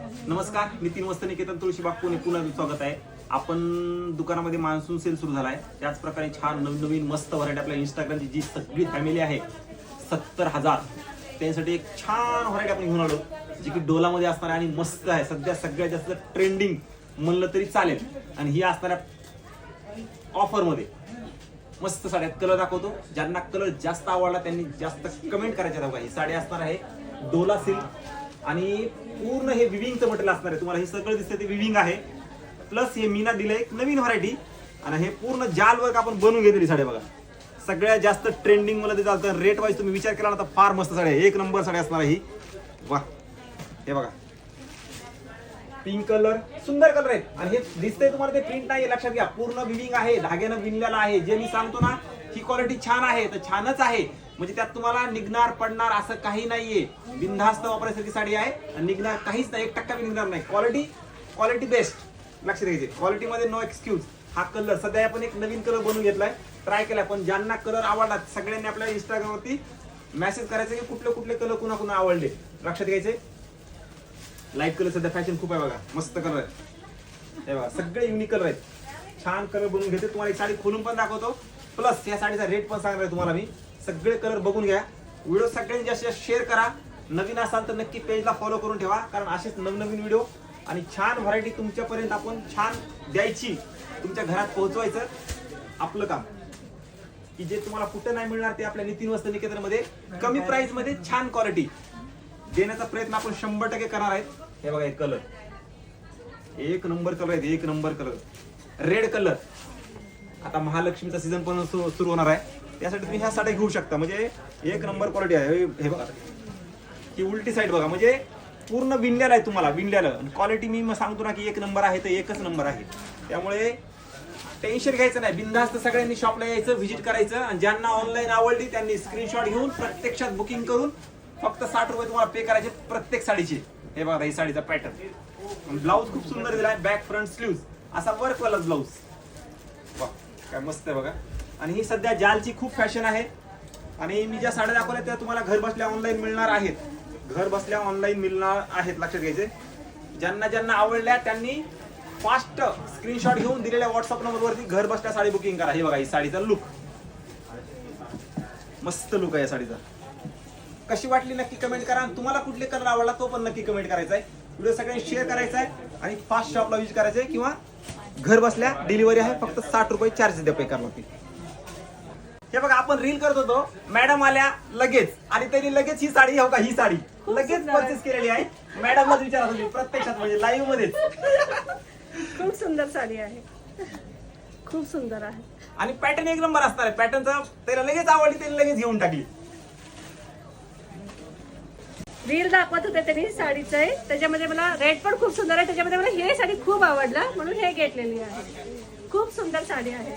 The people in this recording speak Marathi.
नमस्कार, नितीन वस्त्रनिकेतन तुळशीबाग पुणे पुन्हा स्वागत आहे. आपण दुकानामध्ये मान्सून सेल सुरू झाला आहे. त्याच प्रकारे छान नवीन मस्त व्हरायटी आपल्या इंस्टाग्रामची जी सगळी फॅमिली आहे 70,000 त्यांसाठी एक छान व्हरायटी आपण घेऊन आलो, जी की डोलामध्ये असणार आहे आणि मस्त आहे. सध्या सगळ्यात जास्त ट्रेंडिंग म्हणलं तरी चालेल. आणि ही असणाऱ्या ऑफरमध्ये मस्त साड्या कलर दाखवतो. ज्यांना कलर जास्त आवडला त्यांनी जास्त कमेंट करायच्या बघा. ही साडी असणार आहे डोला सिल्क आणि पूर्ण हे विविंगचं मटेरियल असणार आहे. तुम्हाला हे सगळं दिसतंय ते विविंग आहे. प्लस हे मीना दिलंय एक नवीन व्हरायटी आणि हे पूर्ण जाल वर्क आपण बनवून घेतलेली साडी बघा. सगळ्यात जास्त ट्रेंडिंग मला ते चालतं. रेट वाईज तुम्ही विचार केला ना तर फार मस्त साडी आहे. एक नंबर साडी असणार आहे ही. वा, हे बघा पिंक कलर, सुंदर कलर आहे. आणि हे दिसतंय तुम्हाला ते प्रिंट नाही, लक्षात घ्या. पूर्ण विविंग आहे, धाग्यानं विणलेला आहे. जे मी सांगतो ना ही क्वालिटी छान आहे तर छानच आहे. म्हणजे त्यात तुम्हाला निघणार पडणार असं काही नाहीये. बिनधास्त वापरायसारखी साडी आहे आणि निघणार काहीच नाही, 1% बी निघणार नाही. क्वालिटी बेस्ट, लक्षात घ्यायचे. क्वालिटीमध्ये नो एक्सक्यूज. हा कलर सध्या आपण एक नवीन कलर बनवून घेतलाय, ट्राय केलाय. पण ज्यांना कलर आवडला सगळ्यांनी आपल्या इंस्टाग्रामवरती मेसेज करायचे की कुठले कुठले कलर कुणा आवडले, लक्षात घ्यायचे. लाईट कलर सध्या फॅशन खूप आहे बघा, मस्त कलर आहे. हे बघा सगळे युनिक कलर आहेत. छान कलर बनवून घेते. तुम्हाला एक साडी खोलून पण दाखवतो, प्लस या साडीचा रेट पण सांगणार आहे तुम्हाला मी. सगळे कलर बघून घ्या. व्हिडिओ सगळ्यांनी जास्त शेअर करा. नवीन असाल तर नक्की पेजला फॉलो करून ठेवा, कारण असेच नवनवीन व्हिडिओ आणि छान व्हरायटी तुमच्यापर्यंत आपण छान द्यायची, तुमच्या घरात पोहोचवायचं आपलं काम. की जे तुम्हाला कुठं नाही मिळणार ते आपल्या नितीन वस्त्रनिकेतनमध्ये कमी प्राइस मध्ये छान क्वालिटी देण्याचा प्रयत्न आपण 100% करणार आहेत. हे बघा एक कलर, एक नंबर कलर आहे, एक नंबर कलर. Red colour. आता महालक्ष्मीचा सीझन पण सुरू होणार आहे, त्यासाठी तुम्ही ह्या साड्या घेऊ शकता. म्हणजे एक नंबर क्वालिटी आहे. हे बघा ही उलटी साईड बघा, म्हणजे पूर्ण विणलेलं आहे तुम्हाला, विणलेलं. क्वालिटी मी सांगतो ना की एक नंबर आहे तर एकच नंबर आहे. त्यामुळे टेन्शन घ्यायचं नाही, बिनधास्त सगळ्यांनी शॉपला यायचं, व्हिजिट करायचं. आणि ज्यांना ऑनलाईन आवडली त्यांनी स्क्रीनशॉट घेऊन प्रत्यक्षात बुकिंग करून फक्त 60 रुपये तुम्हाला पे करायचे प्रत्येक साडीचे. हे बघा ही साडीचा पॅटर्न. ब्लाऊज खूप सुंदर दिला आहे, बॅक फ्रंट स्लीव्ज असा वर्क वाला ब्लाऊज. वा काय मस्त आहे बघा. आणि ही सध्या जालची खूप फॅशन आहे. आणि मी ज्या साड्या दाखवल्या त्या तुम्हाला घर बसल्या ऑनलाईन मिळणार आहेत. घर बसल्या ऑनलाईन मिळणार आहेत, लक्षात घ्यायचे. ज्यांना आवडल्या त्यांनी फास्ट स्क्रीनशॉट घेऊन दिलेल्या व्हॉट्सअप नंबरवरती घर बसल्या साडी बुकिंग करा. हे बघा ही साडीचा लुक, मस्त लुक आहे या साडीचा. कशी वाटली नक्की कमेंट करा. तुम्हाला कुठले कलर आवडला तो पण नक्की कमेंट करायचा आहे. व्हिडिओ सगळ्यांनी शेअर करायचा आहे आणि फास्ट शॉपला विजिट करायचं आहे, किंवा घर बसल्या डिलिव्हरी आहे, फक्त 60 रुपये चार्जेस द्या पे करावं लागतील. हे बघा आपण रील करत होतो, मॅडम आल्या लगेच आणि त्यांनी लगेच ही साडी, हो का ही साडी लगेच परचेस केलेली आहे. मॅडमलाच विचारत होती प्रत्यक्षात, म्हणजे लाईव्ह मध्येच. खूप सुंदर साडी आहे, खूप सुंदर आहे. आणि पॅटर्न एक नंबर असणार आहे. पॅटर्नचा त्याला लगेच आवडली, त्याने लगेच घेऊन टाकली. रील दाखवत होते त्यांनी साडीचं आहे, त्याच्यामध्ये मला रेट पण खूप सुंदर आहे. त्याच्यामध्ये मला हे साडी खूप आवडला म्हणून हे घेतलेली आहे. खूप सुंदर साडी आहे.